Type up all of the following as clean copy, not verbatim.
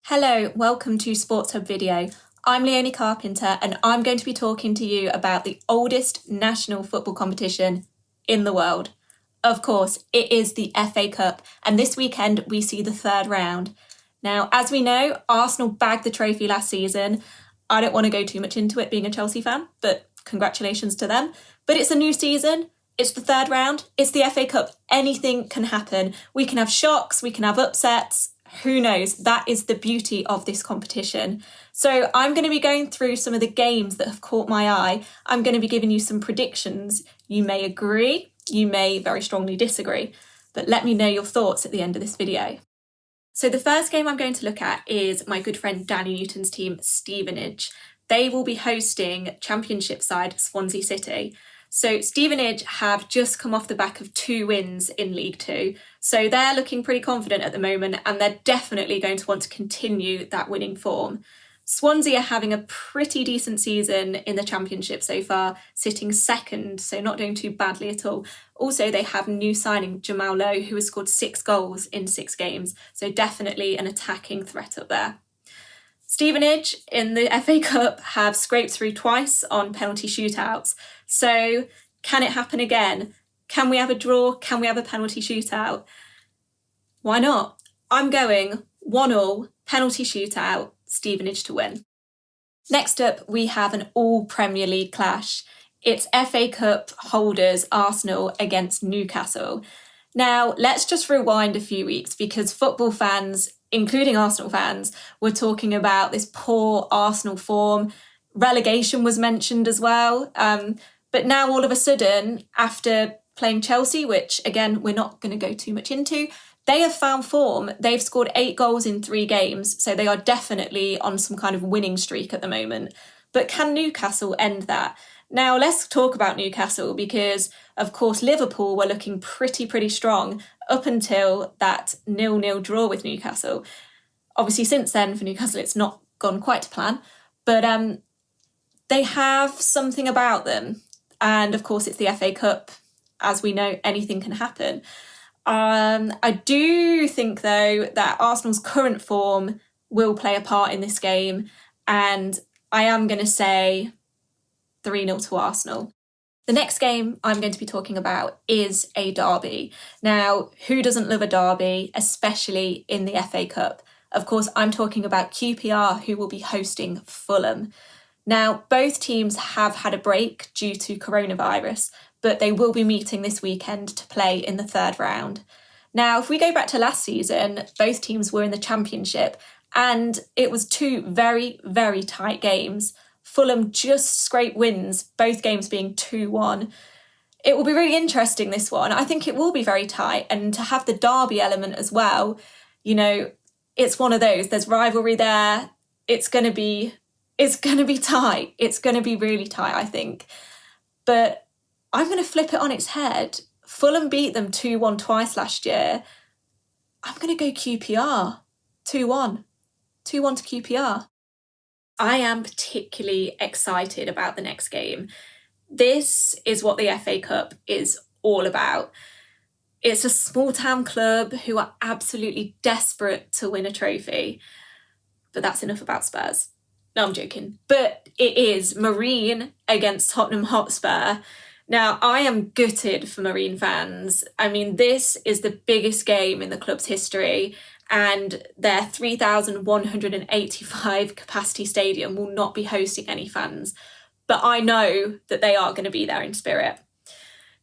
Hello, welcome to Sports Hub Video. I'm Leonie Carpenter and I'm going to be talking to you about the oldest national football competition in the world. Of course, it is the FA Cup, and this weekend we see the third round. Now, as we know, Arsenal bagged the trophy last season. I don't want to go too much into it being a Chelsea fan, but congratulations to them. But it's a new season. It's the third round. It's the FA Cup. Anything can happen. We can have shocks. We can have upsets. Who knows? That is the beauty of this competition. So I'm going to be going through some of the games that have caught my eye. I'm going to be giving you some predictions. You may agree, you may very strongly disagree, but let me know your thoughts at the end of this video. So the first game I'm going to look at is my good friend Danny Newton's team, Stevenage. They will be hosting Championship side Swansea City. So Stevenage have just come off the back of 2 wins in League Two. So they're looking pretty confident at the moment, and they're definitely going to want to continue that winning form. Swansea are having a pretty decent season in the Championship so far, sitting second, so not doing too badly at all. Also, they have new signing Jamal Lowe, who has scored 6 goals in 6 games, so definitely an attacking threat up there. Stevenage in the FA Cup have scraped through twice on penalty shootouts. So can it happen again? Can we have a draw? Can we have a penalty shootout? Why not? I'm going 1-1 penalty shootout, Stevenage to win. Next up, we have an all Premier League clash. It's FA Cup holders Arsenal against Newcastle. Now, let's just rewind a few weeks because football fans, including Arsenal fans, were talking about this poor Arsenal form. Relegation was mentioned as well. But now all of a sudden, after playing Chelsea, which again, we're not going to go too much into, they have found form. They've scored 8 goals in 3 games. So they are definitely on some kind of winning streak at the moment. But can Newcastle end that? Now, let's talk about Newcastle because, of course, Liverpool were looking pretty strong up until that 0-0 draw with Newcastle. Obviously, since then, for Newcastle, it's not gone quite to plan. But they have something about them. And, of course, it's the FA Cup. As we know, anything can happen. I do think, though, that Arsenal's current form will play a part in this game. And I am going to say 3-0 to Arsenal. The next game I'm going to be talking about is a derby. Now, who doesn't love a derby, especially in the FA Cup? Of course, I'm talking about QPR, who will be hosting Fulham. Now, both teams have had a break due to coronavirus, but they will be meeting this weekend to play in the third round. Now, if we go back to last season, both teams were in the Championship, and it was 2 very tight games. Fulham just scraped wins, both games being 2-1. It will be really interesting, this one. I think it will be very tight, and to have the derby element as well, you know, it's one of those. There's rivalry there. It's going to be tight. It's going to be really tight, I think. But I'm going to flip it on its head. Fulham beat them 2-1 twice last year. I'm going to go QPR. 2-1. 2-1 to QPR. I am particularly excited about the next game. This is what the FA Cup is all about. It's a small town club who are absolutely desperate to win a trophy. But that's enough about Spurs. No, I'm joking. But it is Marine against Tottenham Hotspur. Now, I am gutted for Marine fans. I mean, this is the biggest game in the club's history, and their 3,185 capacity stadium will not be hosting any fans. But I know that they are going to be there in spirit.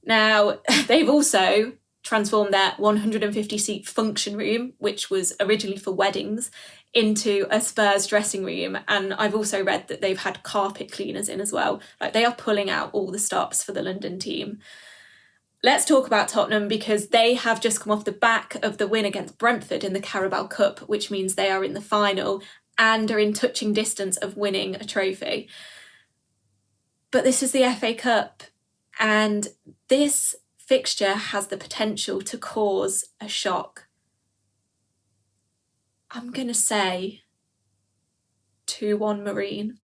Now, they've also transformed their 150-seat function room, which was originally for weddings, into a Spurs dressing room. And I've also read that they've had carpet cleaners in as well. Like, they are pulling out all the stops for the London team. Let's talk about Tottenham because they have just come off the back of the win against Brentford in the Carabao Cup, which means they are in the final and are in touching distance of winning a trophy. But this is the FA Cup, and this fixture has the potential to cause a shock. I'm going to say 2-1 Marine.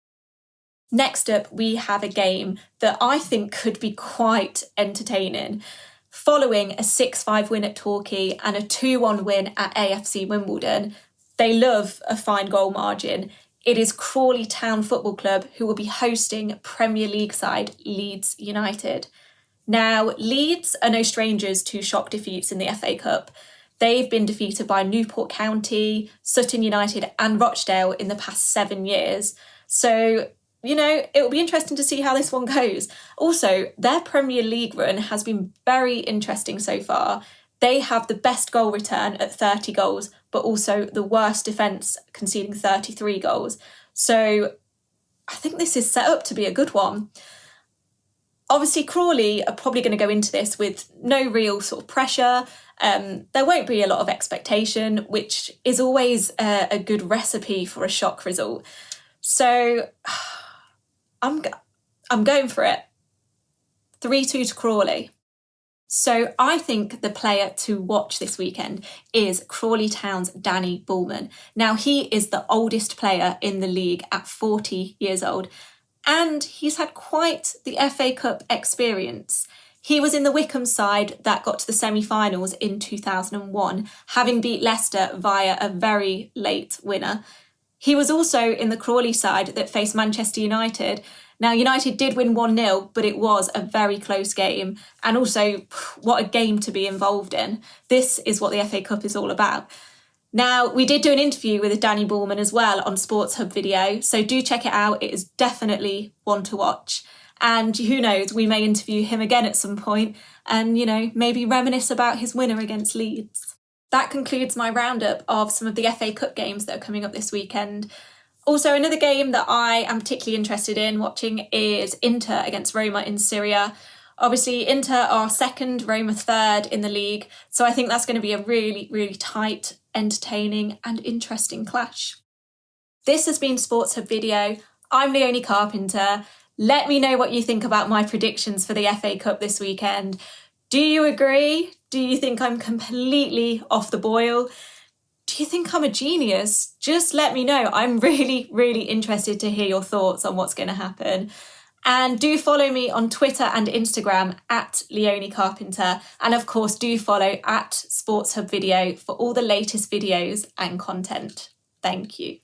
Next up, we have a game that I think could be quite entertaining. Following a 6-5 win at Torquay and a 2-1 win at AFC Wimbledon, They love a fine goal margin. It is Crawley Town Football Club who will be hosting Premier League side Leeds United. Now, Leeds are no strangers to shock defeats in the FA Cup. They've been defeated by Newport County, Sutton United and Rochdale in the past 7 years. So, it will be interesting to see how this one goes. Also, their Premier League run has been very interesting so far. They have the best goal return at 30 goals, but also the worst defence, conceding 33 goals. So I think this is set up to be a good one. Obviously, Crawley are probably going to go into this with no real sort of pressure. There won't be a lot of expectation, which is always a good recipe for a shock result. So I'm going for it. 3-2 to Crawley. So I think the player to watch this weekend is Crawley Town's Danny Bullman. Now, he is the oldest player in the league at 40 years old, and he's had quite the FA Cup experience. He was in the Wycombe side that got to the semi-finals in 2001, having beat Leicester via a very late winner. He was also in the Crawley side that faced Manchester United. Now, United did win 1-0, but it was a very close game. And also, what a game to be involved in. This is what the FA Cup is all about. Now, we did do an interview with Danny Bullman as well on Sports Hub Video, so do check it out. It is definitely one to watch. And who knows, we may interview him again at some point and, maybe reminisce about his winner against Leeds. That concludes my roundup of some of the FA Cup games that are coming up this weekend. Also, another game that I am particularly interested in watching is Inter against Roma in Syria. Obviously, Inter are second, Roma third in the league, so I think that's going to be a really, really tight, entertaining and interesting clash. This has been Sports Hub Video. I'm Leonie Carpenter. Let me know what you think about my predictions for the FA Cup this weekend. Do you agree? Do you think I'm completely off the boil? Do you think I'm a genius? Just let me know. I'm really, really interested to hear your thoughts on what's going to happen. And do follow me on Twitter and Instagram at Leonie Carpenter. And of course, do follow at Sports Hub Video for all the latest videos and content. Thank you.